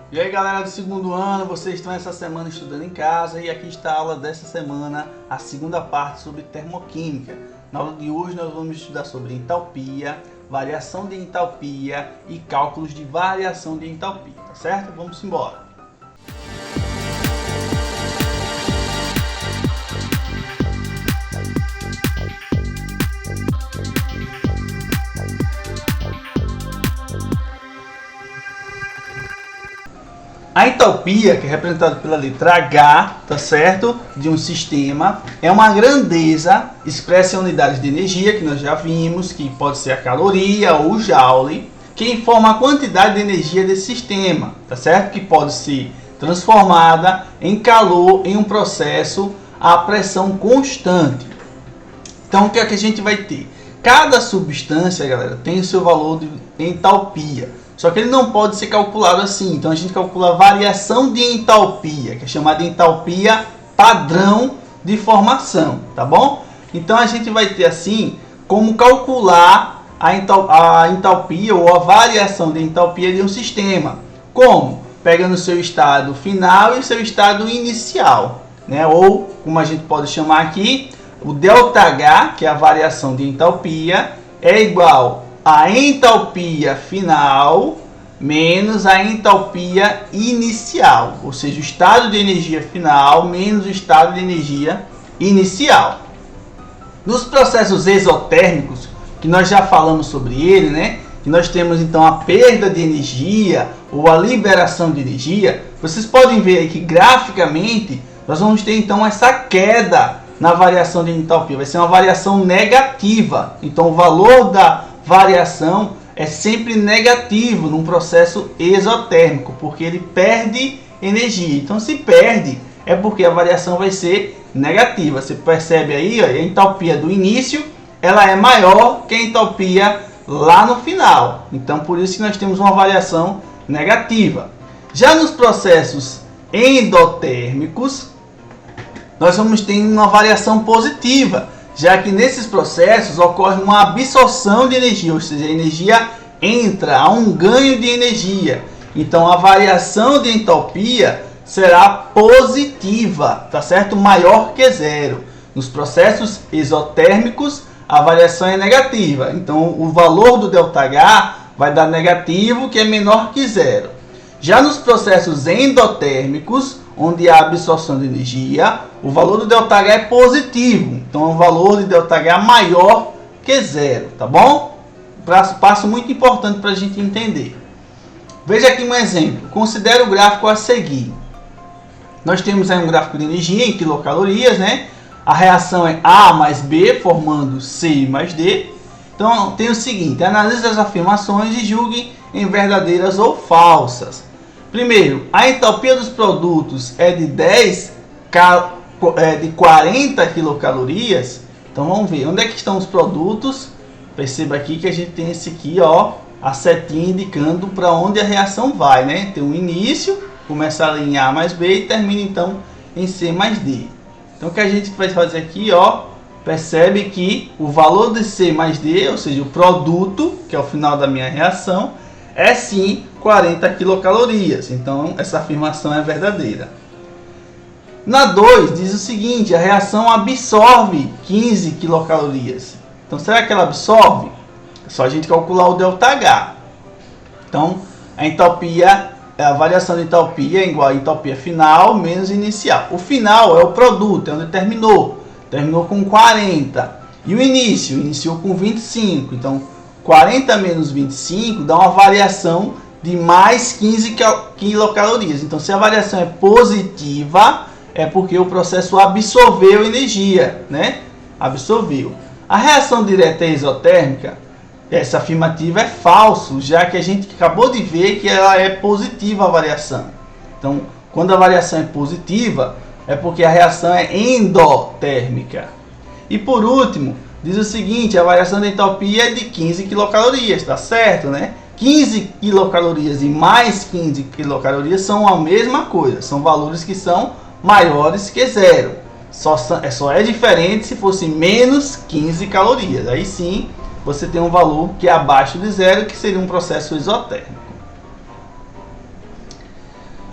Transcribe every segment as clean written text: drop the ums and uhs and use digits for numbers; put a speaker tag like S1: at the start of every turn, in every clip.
S1: E aí galera do segundo ano, vocês estão essa semana estudando em casa e aqui está a aula dessa semana, a segunda parte sobre termoquímica. Na aula de hoje nós vamos estudar sobre entalpia, variação de entalpia e cálculos de variação de entalpia, tá certo? Vamos embora! A entalpia, que é representada pela letra H, tá certo? De um sistema, é uma grandeza expressa em unidades de energia, que nós já vimos, que pode ser a caloria ou o joule, que informa a quantidade de energia desse sistema, tá certo? Que pode ser transformada em calor em um processo a pressão constante. Então, o que é que a gente vai ter? Cada substância, galera, tem o seu valor de entalpia. Só que ele não pode ser calculado assim. Então a gente calcula a variação de entalpia, que é chamada de entalpia padrão de formação, tá bom? Então a gente vai ter assim como calcular a entalpia ou a variação de entalpia de um sistema. Como? Pegando o seu estado final e o seu estado inicial, né? Ou como a gente pode chamar aqui, o ΔH, que é a variação de entalpia, é igual a entalpia final menos a entalpia inicial, ou seja, o estado de energia final menos o estado de energia inicial. Nos processos exotérmicos, que nós já falamos sobre ele, né? Que nós temos então a perda de energia ou a liberação de energia. Vocês podem ver aí que graficamente nós vamos ter então essa queda na variação de entalpia, vai ser uma variação negativa. Então o valor da variação é sempre negativo num processo exotérmico, porque ele perde energia. Então, se perde, é porque a variação vai ser negativa. Você percebe aí, ó, a entalpia do início ela é maior que a entalpia lá no final. Então, por isso que nós temos uma variação negativa. Já nos processos endotérmicos, nós vamos ter uma variação positiva, já que nesses processos ocorre uma absorção de energia, ou seja, a energia entra, há um ganho de energia. Então a variação de entalpia será positiva, tá certo? Maior que zero. Nos processos exotérmicos a variação é negativa, então o valor do ΔH vai dar negativo, que é menor que zero. Já nos processos endotérmicos, onde há absorção de energia, o valor do ΔH é positivo. Então, o valor de ΔH é maior que zero, tá bom? Passo muito importante para a gente entender. Veja aqui um exemplo. Considere o gráfico a seguir. Nós temos aí um gráfico de energia em quilocalorias, né? A reação é A mais B, formando C mais D. Então, tem o seguinte. Analise as afirmações e julgue em verdadeiras ou falsas. Primeiro, a entalpia dos produtos é de 40 quilocalorias. Então vamos ver onde é que estão os produtos. Perceba aqui que a gente tem esse aqui, ó, a setinha indicando para onde a reação vai, né? Tem um início, começa ali em A mais B e termina então em C mais D. Então o que a gente vai fazer aqui, ó, percebe que o valor de C mais D, ou seja, o produto, que é o final da minha reação, é sim 40 quilocalorias. Então essa afirmação é verdadeira. Na 2 diz o seguinte: a reação absorve 15 quilocalorias. Então será que ela absorve? É só a gente calcular o ΔH. Então a entalpia, a variação de entalpia é igual a entalpia final menos inicial. O final é o produto, é onde terminou. Terminou com 40. E o início? Iniciou com 25. Então 40 menos 25 dá uma variação de mais 15 quilocalorias. Então, se a variação é positiva, é porque o processo absorveu energia, né? Absorveu. A reação direta exotérmica, essa afirmativa é falso, já que a gente acabou de ver que ela é positiva a variação. Então, quando a variação é positiva, é porque a reação é endotérmica. E por último, diz o seguinte: a variação de entalpia é de 15 quilocalorias, tá certo, né? 15 quilocalorias e mais 15 quilocalorias são a mesma coisa, são valores que são maiores que zero. Só é diferente se fosse menos 15 calorias. Aí sim, você tem um valor que é abaixo de zero, que seria um processo exotérmico.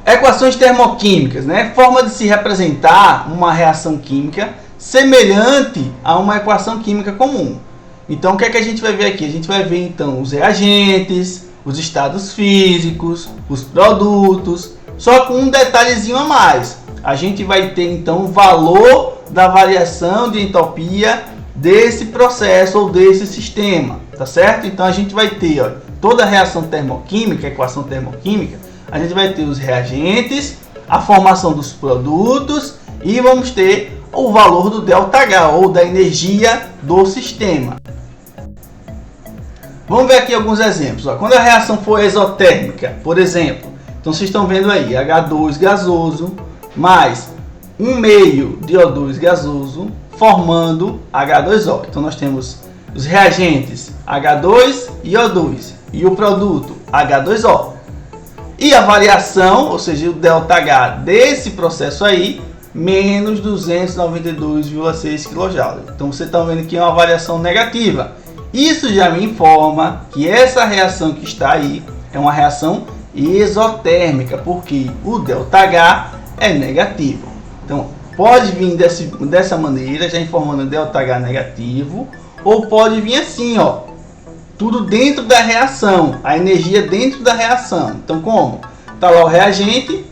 S1: Equações termoquímicas, né? Forma de se representar uma reação química semelhante a uma equação química comum. Então, o que é que a gente vai ver aqui? A gente vai ver, então, os reagentes, os estados físicos, os produtos, só com um detalhezinho a mais. A gente vai ter, então, o valor da variação de entalpia desse processo ou desse sistema, tá certo? Então, a gente vai ter, ó, toda a reação termoquímica, equação termoquímica, a gente vai ter os reagentes, a formação dos produtos e vamos ter o valor do ΔH, ou da energia do sistema. Vamos ver aqui alguns exemplos. Quando a reação for exotérmica, por exemplo, então vocês estão vendo aí H2 gasoso mais 1/2 de O2 gasoso formando H2O. Então nós temos os reagentes H2 e O2 e o produto H2O. E a variação, ou seja, o ΔH desse processo aí, menos 292,6 kJ. Então você está vendo que é uma variação negativa. Isso já me informa que essa reação que está aí é uma reação exotérmica, porque o ΔH é negativo. Então pode vir dessa maneira, já informando ΔH negativo, ou pode vir assim, ó, tudo dentro da reação, a energia dentro da reação. Então como? Está lá o reagente,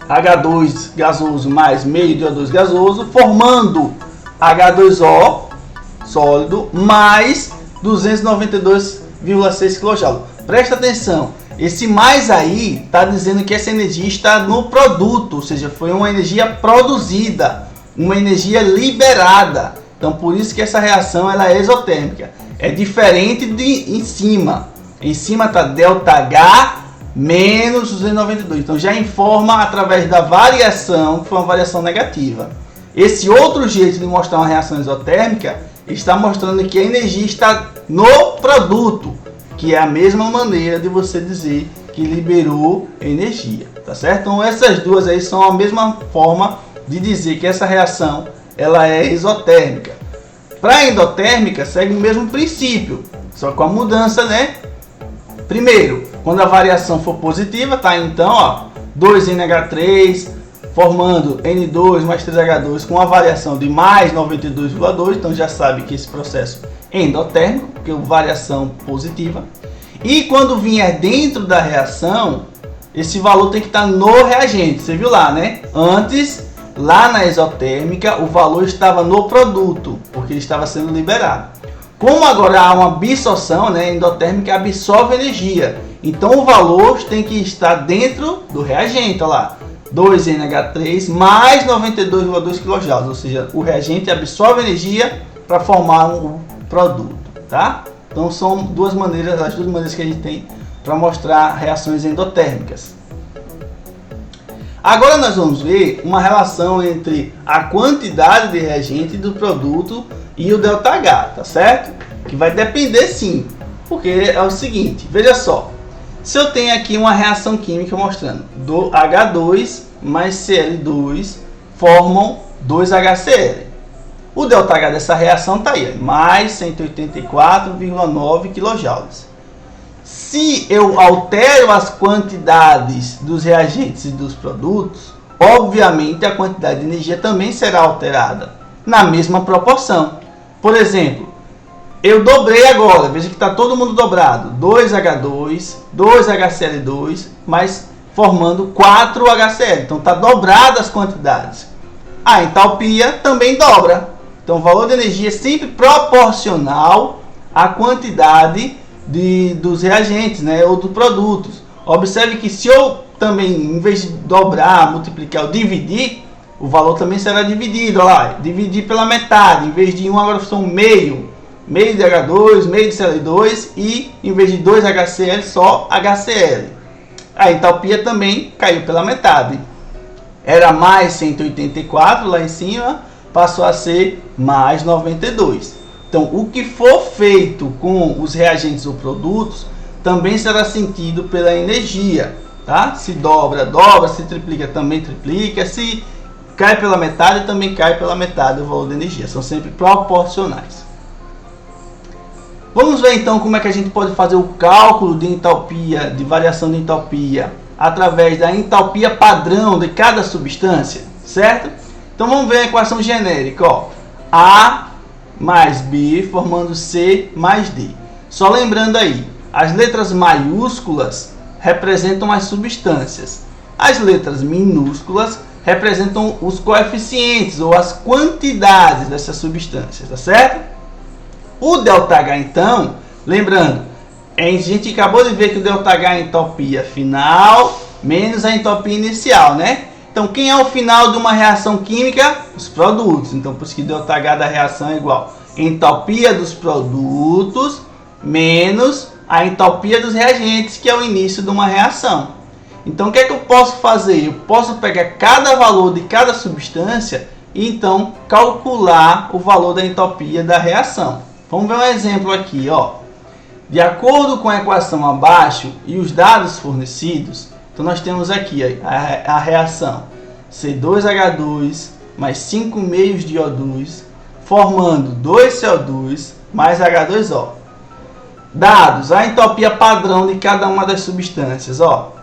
S1: H2 gasoso mais meio de O2 gasoso, formando H2O sólido mais 292,6 kJ. Presta atenção, esse mais aí está dizendo que essa energia está no produto, ou seja, foi uma energia produzida, uma energia liberada. Então por isso que essa reação ela é exotérmica. É diferente de em cima. Em cima está ΔH menos 292. Então já informa através da variação, que foi uma variação negativa. Esse outro jeito de mostrar uma reação exotérmica está mostrando que a energia está no produto, que é a mesma maneira de você dizer que liberou energia, tá certo? Então essas duas aí são a mesma forma de dizer que essa reação ela é exotérmica. Para endotérmica segue o mesmo princípio, só com a mudança, né? Primeiro, quando a variação for positiva, tá? Então, ó, 2NH3 formando N2 mais 3H2 com a variação de mais 92,2, então já sabe que esse processo é endotérmico, porque é variação positiva. E quando vier dentro da reação, esse valor tem que estar no reagente, você viu lá, né? Antes, lá na exotérmica, o valor estava no produto, porque ele estava sendo liberado. Como agora há uma absorção, né, endotérmica absorve energia, então o valor tem que estar dentro do reagente, olha lá, 2NH3 mais 92,2 kJ, ou seja, o reagente absorve energia para formar um produto, tá? Então são duas maneiras, as duas maneiras que a gente tem para mostrar reações endotérmicas. Agora nós vamos ver uma relação entre a quantidade de reagente do produto e o ΔH, tá certo? Que vai depender sim, porque é o seguinte, veja só, se eu tenho aqui uma reação química mostrando do H2 mais Cl2 formam 2HCl. O ΔH dessa reação está aí, mais 184,9 kJ. Se eu altero as quantidades dos reagentes e dos produtos, obviamente a quantidade de energia também será alterada na mesma proporção. Por exemplo, eu dobrei agora, veja que está todo mundo dobrado, 2H2, 2HCl2, mas formando 4HCl. Então está dobrado as quantidades. A entalpia também dobra. Então o valor de energia é sempre proporcional à quantidade dos reagentes, né, ou dos produtos. Observe que se eu também, em vez de dobrar, multiplicar ou dividir, o valor também será dividido. Olha lá, dividir pela metade, em vez de 1 agora são meio de H2, meio de Cl2 e em vez de 2HCl só HCl. A entalpia também caiu pela metade. Era mais 184 lá em cima, passou a ser mais 92. Então, o que for feito com os reagentes ou produtos também será sentido pela energia, tá? Se dobra, dobra, se triplica, também triplica, se cai pela metade, também cai pela metade o valor da energia. São sempre proporcionais. Vamos ver então como é que a gente pode fazer o cálculo de entalpia, de variação de entalpia através da entalpia padrão de cada substância, certo? Então vamos ver a equação genérica, ó. A mais B formando C mais D. Só lembrando aí, as letras maiúsculas representam as substâncias. As letras minúsculas representam os coeficientes ou as quantidades dessas substâncias, tá certo? O ΔH, então, lembrando, a gente acabou de ver que o ΔH é a entropia final menos a entropia inicial, né? Então, quem é o final de uma reação química? Os produtos. Então, por isso que ΔH da reação é igual a entropia dos produtos menos a entropia dos reagentes, que é o início de uma reação. Então, o que é que eu posso fazer? Eu posso pegar cada valor de cada substância e, então, calcular o valor da entropia da reação. Vamos ver um exemplo aqui, ó. De acordo com a equação abaixo e os dados fornecidos, então nós temos aqui a reação C2H2 mais 5 meios de O2, formando 2CO2 mais H2O. Dados a entropia padrão de cada uma das substâncias, ó.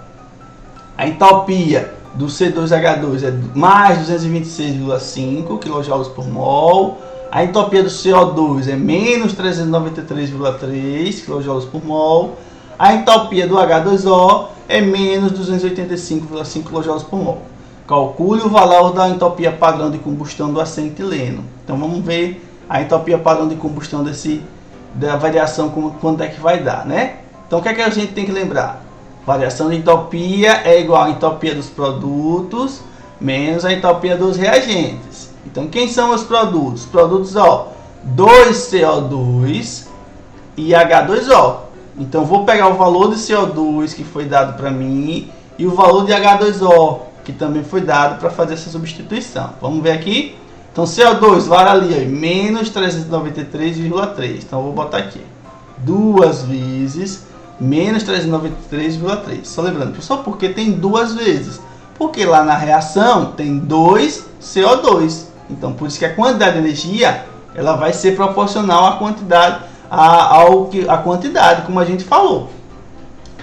S1: A entropia do C2H2 é mais 226,5 kJ por mol. A entropia do CO2 é menos 393,3 kJ por mol. A entropia do H2O é menos 285,5 kJ por mol. Calcule o valor da entropia padrão de combustão do acetileno. Então vamos ver a entropia padrão de combustão da variação, quanto é que vai dar, né? Então o que é que a gente tem que lembrar? Variação de entropia é igual à entropia dos produtos menos a entropia dos reagentes. Então, quem são os produtos? Os produtos, ó, 2CO2 e H2O. Então, vou pegar o valor de CO2 que foi dado para mim e o valor de H2O que também foi dado para fazer essa substituição. Vamos ver aqui. Então, CO2 vale ali, ó, menos 393,3. Então, eu vou botar aqui 2 vezes menos 393,3. Só lembrando, só porque tem 2 vezes. Porque lá na reação tem 2 CO2. Então, por isso que a quantidade de energia ela vai ser proporcional à quantidade, a quantidade, como a gente falou.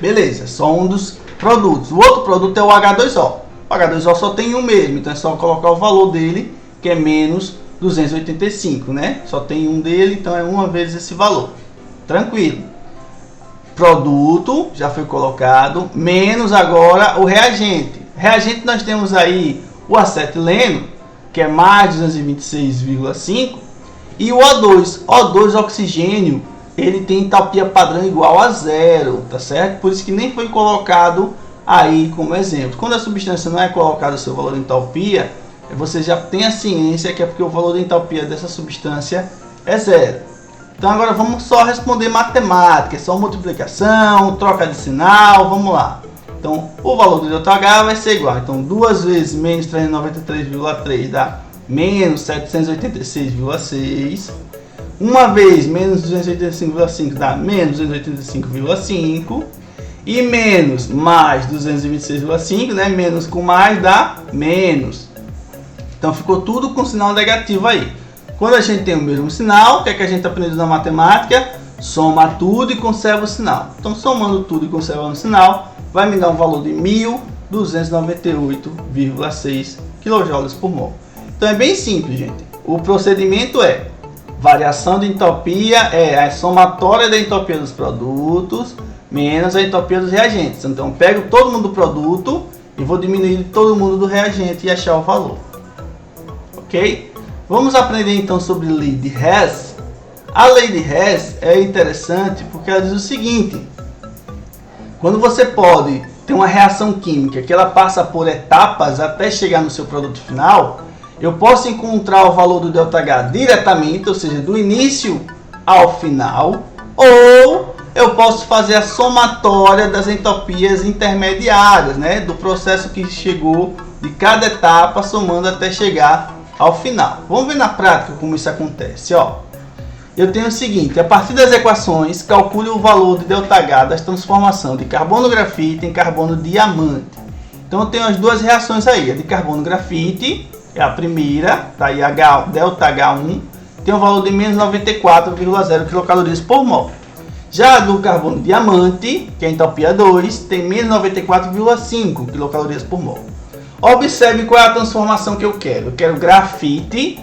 S1: Beleza, só um dos produtos. O outro produto é o H2O. O H2O só tem um mesmo, então é só colocar o valor dele, que é menos 285, né? Só tem um dele, então é uma vez esse valor. Tranquilo. Produto já foi colocado, menos agora o reagente. Reagente nós temos aí o acetileno, que é mais 226,5, e o O2. O2, oxigênio, ele tem entropia padrão igual a 0, tá certo? Por isso que nem foi colocado aí como exemplo. Quando a substância não é colocado o seu valor de entropia, você já tem a ciência que é porque o valor de entropia dessa substância é 0. Então agora vamos só responder matemática, é só multiplicação, troca de sinal, vamos lá. Então o valor do ΔH vai ser igual, então 2 vezes menos 393,3 dá menos 786,6. Uma vez menos 285,5 dá menos 285,5. E menos mais 226,5, né? Menos com mais dá menos. Então ficou tudo com sinal negativo aí. Quando a gente tem o mesmo sinal, o que é que a gente aprendeu na matemática? Soma tudo e conserva o sinal. Então, somando tudo e conservando o sinal, vai me dar um valor de 1.298,6 kJ por mol. Então, é bem simples, gente. O procedimento é variação de entropia, é a somatória da entropia dos produtos menos a entropia dos reagentes. Então, eu pego todo mundo do produto e vou diminuir todo mundo do reagente e achar o valor. Ok? Vamos aprender então sobre lei de Hess. A lei de Hess é interessante porque ela diz o seguinte: quando você pode ter uma reação química que ela passa por etapas até chegar no seu produto final, eu posso encontrar o valor do ΔH diretamente, ou seja, do início ao final, ou eu posso fazer a somatória das entropias intermediárias, né, do processo que chegou de cada etapa, somando até chegar ao final. Vamos ver na prática como isso acontece, ó. Eu tenho o seguinte: a partir das equações, calcule o valor de ΔH da transformação de carbono-grafite em carbono-diamante. Então eu tenho as duas reações aí. A de carbono-grafite é a primeira, tá aí ΔH1, tem um valor de menos 94,0 kcal por mol. Já do carbono diamante, que é a entalpia 2, tem menos 94,5 quilocalorias por mol. Observe qual é a transformação que eu quero. Eu quero grafite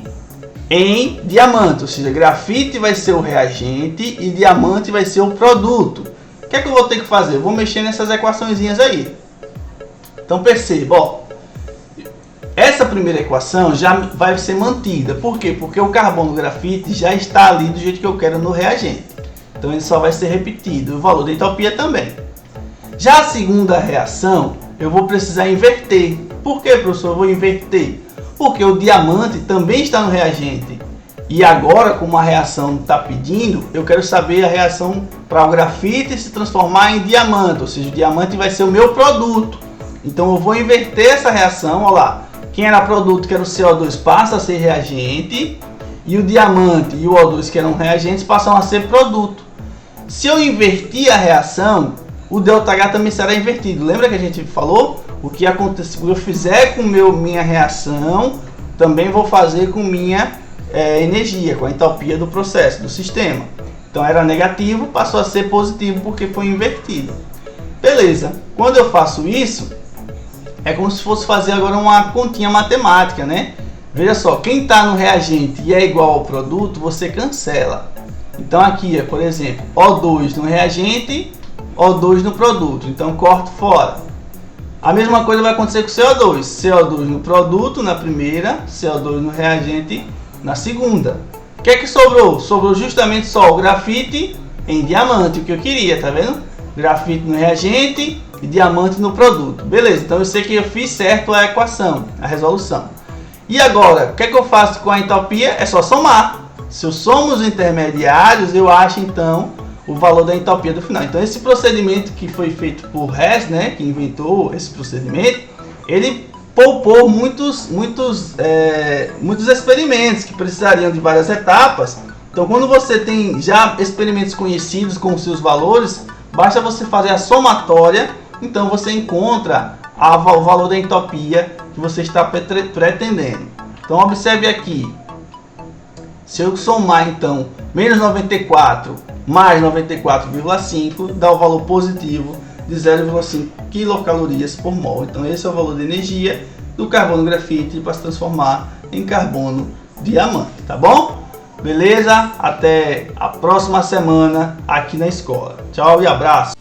S1: em diamante, ou seja, grafite vai ser o reagente e diamante vai ser o produto. O que é que eu vou ter que fazer? Eu vou mexer nessas equaçõezinhas aí. Então perceba, ó, essa primeira equação já vai ser mantida. Por quê? Porque o carbono grafite já está ali do jeito que eu quero no reagente. Então ele só vai ser repetido. O valor da entalpia também. Já a segunda reação, eu vou precisar inverter. Por que, professor, eu vou inverter? Porque o diamante também está no reagente. E agora, como a reação está pedindo, eu quero saber a reação para o grafite se transformar em diamante. Ou seja, o diamante vai ser o meu produto. Então eu vou inverter essa reação. Olha lá. Quem era produto, que era o CO2, passa a ser reagente. E o diamante e o O2, que eram reagentes, passam a ser produto. Se eu invertir a reação, o ΔH também será invertido. Lembra que a gente falou? O que acontece, se eu fizer com minha reação, também vou fazer com minha energia, com a entalpia do processo, do sistema. Então era negativo, passou a ser positivo porque foi invertido. Beleza. Quando eu faço isso, é como se fosse fazer agora uma continha matemática, né? Veja só, quem está no reagente e é igual ao produto, você cancela. Então aqui, por exemplo, O2 no reagente, O2 no produto. Então corto fora. A mesma coisa vai acontecer com CO2. CO2 no produto na primeira, CO2 no reagente na segunda. O que é que sobrou? Sobrou justamente só o grafite em diamante, o que eu queria, tá vendo? Grafite no reagente e diamante no produto. Beleza, então eu sei que eu fiz certo a equação, a resolução. E agora, o que é que eu faço com a entalpia? É só somar. Se eu somo os intermediários, eu acho então o valor da entalpia do final. Então esse procedimento que foi feito por Hess, né, que inventou esse procedimento, ele poupou muitos experimentos que precisariam de várias etapas. Então quando você tem já experimentos conhecidos com os seus valores, basta você fazer a somatória, então você encontra o valor da entalpia que você está pretendendo. Então observe aqui, se eu somar então menos 94 mais 94,5 dá o valor positivo de 0,5 quilocalorias por mol. Então esse é o valor de energia do carbono grafite para se transformar em carbono diamante, tá bom? Beleza? Até a próxima semana aqui na escola. Tchau e abraço!